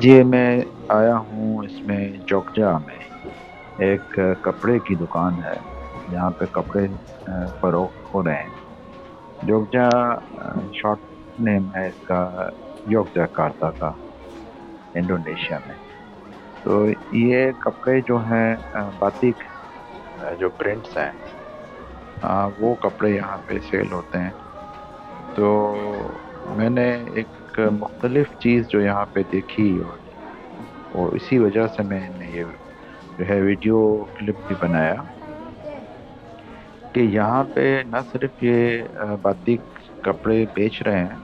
آج یہ میں آیا ہوں اس میں جوکجا میں ایک کپڑے کی دکان ہے جہاں پہ کپڑے فروخت ہو رہے ہیں۔ جوکجا شارٹ نیم ہے اس کا، یوگیا کارتا کا، انڈونیشیا میں۔ تو یہ کپڑے جو ہیں باتک جو پرنٹس ہیں، وہ کپڑے یہاں پہ سیل ہوتے ہیں۔ تو میں نے ایک مختلف چیز جو یہاں پہ دیکھی، اور اسی وجہ سے میں نے یہ جو ہے ویڈیو کلپ بھی بنایا کہ یہاں پہ نہ صرف یہ باتک کپڑے بیچ رہے ہیں،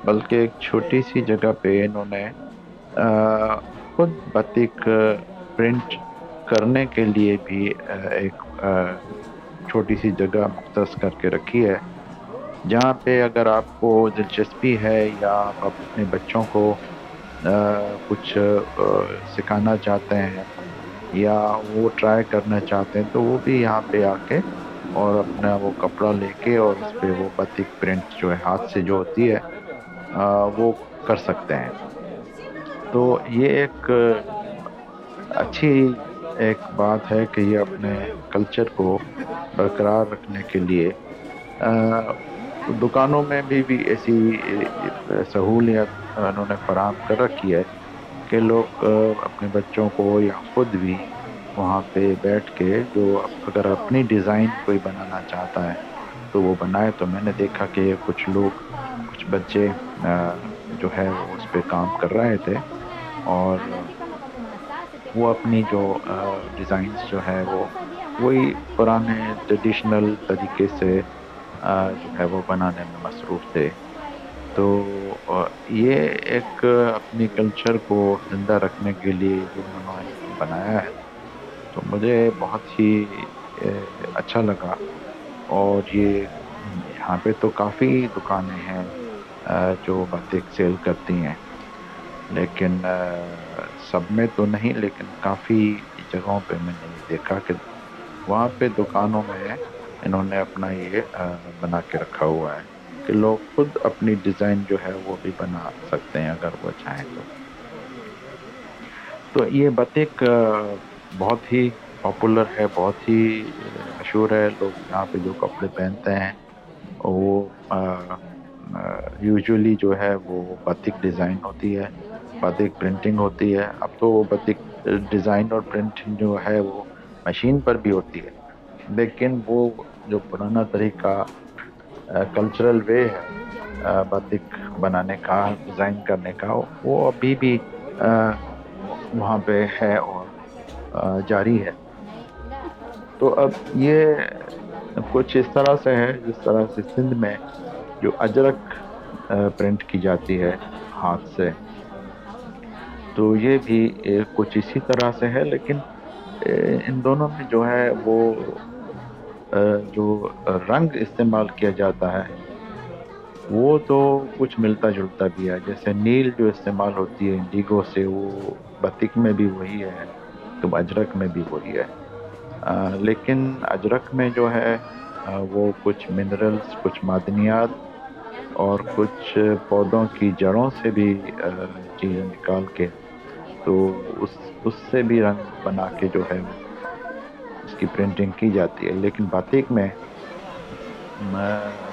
بلکہ ایک چھوٹی سی جگہ پہ انہوں نے خود باتک پرنٹ کرنے کے لیے بھی ایک چھوٹی سی جگہ مختص کر کے رکھی ہے، جہاں پہ اگر آپ کو دلچسپی ہے یا آپ اپنے بچوں کو کچھ سکھانا چاہتے ہیں یا وہ ٹرائی کرنا چاہتے ہیں، تو وہ بھی یہاں پہ آ کے اور اپنا وہ کپڑا لے کے اور اس پہ وہ باتک پرنٹ جو ہے ہاتھ سے جو ہوتی ہے وہ کر سکتے ہیں۔ تو یہ ایک اچھی ایک بات ہے کہ یہ اپنے کلچر کو برقرار رکھنے کے لیے دکانوں میں بھی ایسی سہولیت انہوں نے فراہم کر رکھی ہے کہ لوگ اپنے بچوں کو یا خود بھی وہاں پہ بیٹھ کے جو اگر اپنی ڈیزائن کوئی بنانا چاہتا ہے تو وہ بنائے۔ تو میں نے دیکھا کہ کچھ بچے جو ہے وہ اس پہ کام کر رہے تھے، اور وہ اپنی جو ڈیزائنز جو ہے وہ وہی پرانے ٹریڈیشنل طریقے سے جو ہے وہ بنانے میں مصروف تھے۔ تو یہ ایک اپنی کلچر کو زندہ رکھنے کے لیے جو انہوں نے بنایا ہے، تو مجھے بہت ہی اچھا لگا۔ اور یہ یہاں پہ تو کافی دکانیں ہیں جو باتک سیل کرتی ہیں، لیکن سب میں تو نہیں، لیکن کافی جگہوں پہ میں نے یہ دیکھا کہ وہاں پہ دکانوں میں انہوں نے اپنا یہ بنا کے رکھا ہوا ہے کہ لوگ خود اپنی ڈیزائن جو ہے وہ بھی بنا سکتے ہیں اگر وہ چاہیں تو۔ تو یہ باتک بہت ہی پاپولر ہے، بہت ہی مشہور ہے۔ لوگ یہاں پہ جو کپڑے پہنتے ہیں وہ یوزولی جو ہے وہ باتک ڈیزائن ہوتی ہے، باتک پرنٹنگ ہوتی ہے۔ اب تو باتک ڈیزائن اور پرنٹنگ جو ہے وہ مشین پر بھی ہوتی ہے، لیکن وہ جو پرانا طریقہ کلچرل وے ہے باتک بنانے کا، ڈیزائن کرنے کا، وہ ابھی بھی وہاں پہ ہے اور جاری ہے۔ تو اب یہ کچھ اس طرح سے ہے جس طرح سے سندھ میں جو اجرک پرنٹ کی جاتی ہے ہاتھ سے، تو یہ بھی کچھ اسی طرح سے ہے، لیکن ان دونوں میں جو ہے وہ جو رنگ استعمال کیا جاتا ہے وہ تو کچھ ملتا جلتا بھی ہے۔ جیسے نیل جو استعمال ہوتی ہے انڈیگو سے، وہ باتک میں بھی وہی ہے، تو اجرک میں بھی وہی ہے۔ لیکن اجرک میں جو ہے وہ کچھ منرلز، کچھ معدنیات اور کچھ پودوں کی جڑوں سے بھی چیزیں نکال کے، تو اس سے بھی رنگ بنا کے جو ہے وہ اس کی پرنٹنگ کی جاتی ہے۔ لیکن باتک میں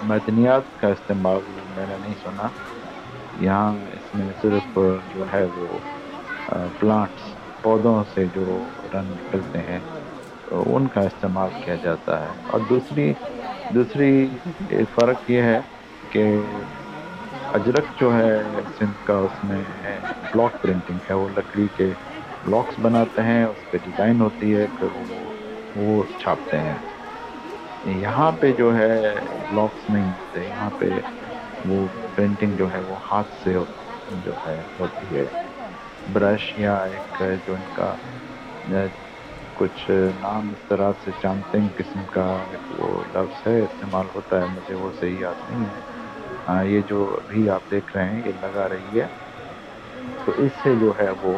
معدنیات کا استعمال میں نے نہیں سنا۔ یہاں اس میں صرف جو ہے وہ پلانٹس، پودوں سے جو رنگ نکلتے ہیں ان کا استعمال کیا جاتا ہے۔ اور دوسری فرق یہ ہے کہ اجرک جو ہے سندھ کا، اس میں بلاک پرنٹنگ ہے، وہ لکڑی کے بلاکس بناتے ہیں، اس پہ ڈیزائن ہوتی ہے، پھر وہ چھاپتے ہیں۔ یہاں پہ جو ہے بلاکس نہیں ہوتے، یہاں پہ وہ پرنٹنگ جو ہے وہ ہاتھ سے جو ہے ہوتی ہے۔ برش یا ایک جو ان کا کچھ نام اس طرح سے چانتنگ قسم کا ایک وہ لفظ ہے استعمال ہوتا ہے، مجھے وہ صحیح یاد نہیں ہے۔ یہ جو ابھی آپ دیکھ رہے ہیں یہ لگا رہی ہے، تو اس سے جو ہے وہ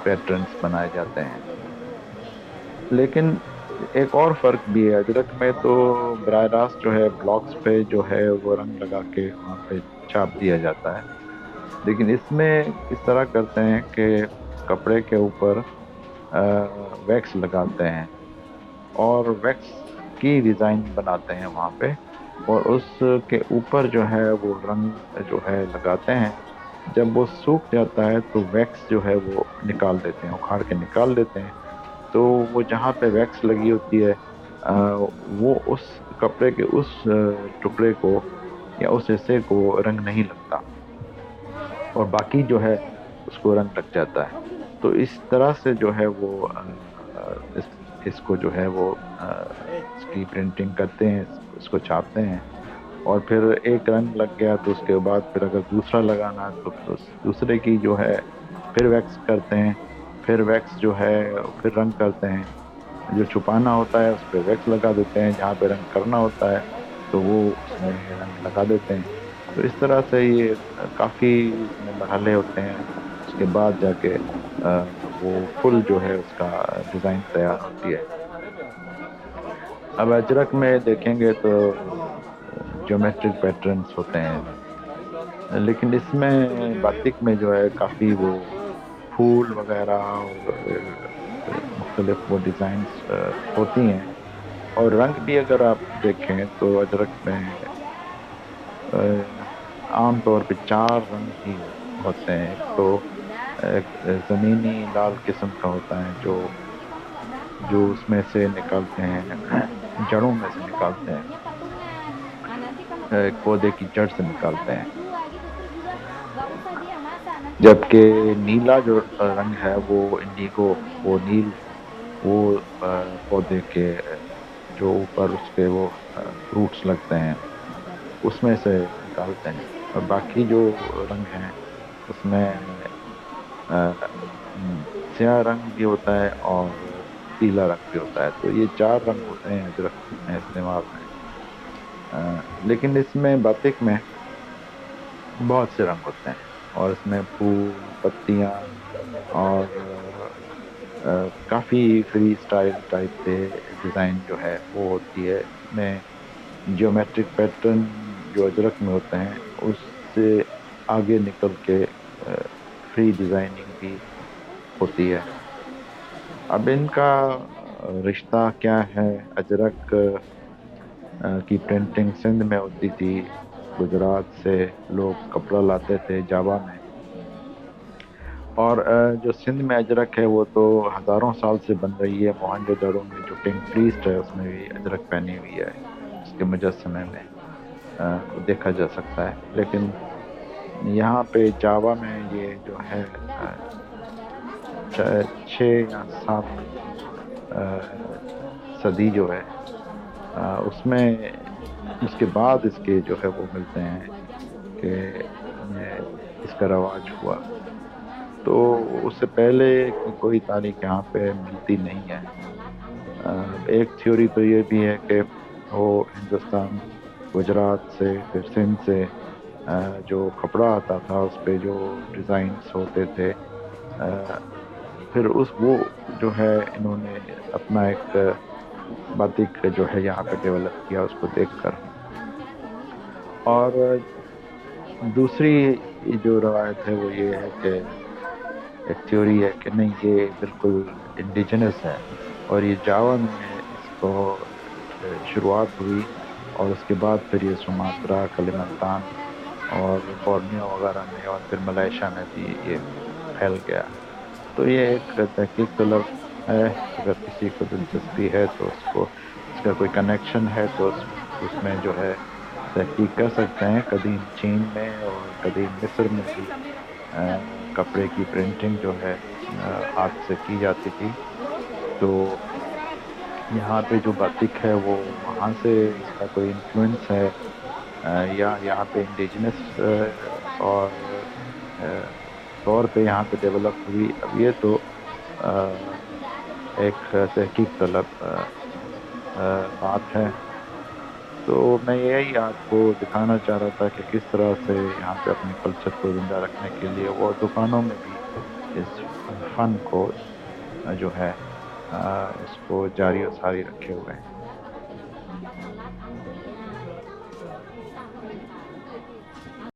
پیٹرنز بنائے جاتے ہیں۔ لیکن ایک اور فرق بھی ہے، اجرک میں تو براہ راست جو ہے بلاکس پہ جو ہے وہ رنگ لگا کے وہاں پہ چھاپ دیا جاتا ہے، لیکن اس میں اس طرح کرتے ہیں کہ کپڑے کے اوپر ویکس لگاتے ہیں اور ویکس کی ڈیزائن بناتے ہیں وہاں پہ، اور اس کے اوپر جو ہے وہ رنگ جو ہے لگاتے ہیں۔ جب وہ سوکھ جاتا ہے تو ویکس جو ہے وہ نکال دیتے ہیں، اکھاڑ کے نکال دیتے ہیں۔ تو وہ جہاں پہ ویکس لگی ہوتی ہے وہ اس کپڑے کے اس ٹکڑے کو یا اس حصے کو رنگ نہیں لگتا، اور باقی جو ہے اس کو رنگ لگ جاتا ہے۔ تو اس طرح سے جو ہے وہ اس اس کو جو ہے وہ اس کی پرنٹنگ کرتے ہیں، اس کو چھاپتے ہیں، اور پھر ایک رنگ لگ گیا تو اس کے بعد پھر اگر دوسرا لگانا ہے تو پھر اس دوسرے کی جو ہے پھر ویکس کرتے ہیں، پھر ویکس جو ہے پھر رنگ کرتے ہیں۔ جو چھپانا ہوتا ہے اس پہ ویکس لگا دیتے ہیں، جہاں پہ رنگ کرنا ہوتا ہے تو وہ اس میں رنگ لگا دیتے ہیں۔ تو اس طرح سے یہ کافی اس میں مرحلے ہوتے ہیں، اس کے بعد جا کے وہ فل جو ہے اس کا ڈیزائن تیار ہوتی ہے۔ اب اجرک میں دیکھیں گے تو جیومیٹرک پیٹرنس ہوتے ہیں، لیکن اس میں باتک میں جو ہے کافی وہ پھول وغیرہ اور مختلف وہ ڈیزائنس ہوتی ہیں، اور رنگ بھی اگر آپ دیکھیں تو اجرک میں عام طور پہ چار رنگ ہی ہوتے ہیں۔ ایک تو ایک زمینی لال قسم کا ہوتا ہے جو اس میں سے نکالتے ہیں، جڑوں میں سے نکالتے ہیں، ایک پودے کی جڑ سے نکالتے ہیں۔ جبکہ نیلا جو رنگ ہے وہ انڈیگو، وہ نیل، وہ پودے کے جو اوپر اس کے وہ فروٹس لگتے ہیں اس میں سے نکالتے ہیں، اور باقی جو رنگ ہیں اس میں سیاہ رنگ بھی ہوتا ہے اور پیلا رنگ بھی ہوتا ہے۔ تو یہ چار رنگ ہوتے ہیں اجرک میں استعمال میں۔ لیکن اس میں باتک میں بہت سے رنگ ہوتے ہیں، اور اس میں پھول، پتیاں، اور کافی فری اسٹائل ٹائپ پہ ڈیزائن جو ہے وہ ہوتی ہے۔ اس میں جیومیٹرک پیٹرن جو اجرک میں ہوتے ہیں اس سے آگے نکل کے فری ڈیزائننگ بھی ہوتی ہے۔ اب ان کا رشتہ کیا ہے؟ اجرک کی پرنٹنگ سندھ میں ہوتی تھی، گجرات سے لوگ کپڑا لاتے تھے جاوا میں، اور جو سندھ میں اجرک ہے وہ تو ہزاروں سال سے بن رہی ہے۔ موہنجو دڑو میں جو کنگ پریسٹ ہے اس میں بھی اجرک پہنی ہوئی ہے، اس کے مجسمے میں وہ دیکھا جا سکتا ہے۔ لیکن یہاں پہ جاوا میں یہ جو ہے 6 یا 7 صدی جو ہے اس میں اس کے بعد اس کے جو ہے وہ ملتے ہیں کہ اس کا رواج ہوا۔ تو اس سے پہلے کی کوئی تاریخ یہاں پہ ملتی نہیں ہے۔ ایک تھیوری تو یہ بھی ہے کہ وہ ہندوستان، گجرات سے پھر سندھ سے جو کپڑا آتا تھا اس پہ جو ڈیزائنز ہوتے تھے، پھر وہ جو ہے انہوں نے اپنا ایک باتک جو ہے یہاں پہ ڈیولپ کیا اس کو دیکھ کر۔ اور دوسری جو روایت ہے وہ یہ ہے کہ ایک تھیوری ہے کہ نہیں، یہ بالکل انڈیجنس ہے، اور یہ جاوا میں اس کو شروعات ہوئی، اور اس کے بعد پھر یہ سماترا، کلیمنتان اور بورنیو وغیرہ میں، اور پھر ملائیشیا میں بھی یہ پھیل گیا۔ تو یہ ایک تحقیق طلب ہے، اگر کسی کو دلچسپی ہے تو اس کا کوئی کنیکشن ہے تو اس میں جو ہے تحقیق کر سکتے ہیں۔ قدیم چین میں اور قدیم مصر میں بھی کپڑے کی پرنٹنگ جو ہے ہاتھ سے کی جاتی تھی۔ تو یہاں پہ جو باتک ہے وہ وہاں سے اس کا کوئی انفلوئنس ہے، یا یہاں پہ انڈیجنس اور طور پہ یہاں پہ ڈیولپ ہوئی۔ اب یہ تو ایک تحقیق طلب بات ہے۔ تو میں یہی آپ کو دکھانا چاہ رہا تھا کہ کس طرح سے یہاں پہ اپنے کلچر کو زندہ رکھنے کے لیے وہ دکانوں میں بھی اس فن کو جو ہے اس کو جاری و ساری رکھے ہوئے ہیں۔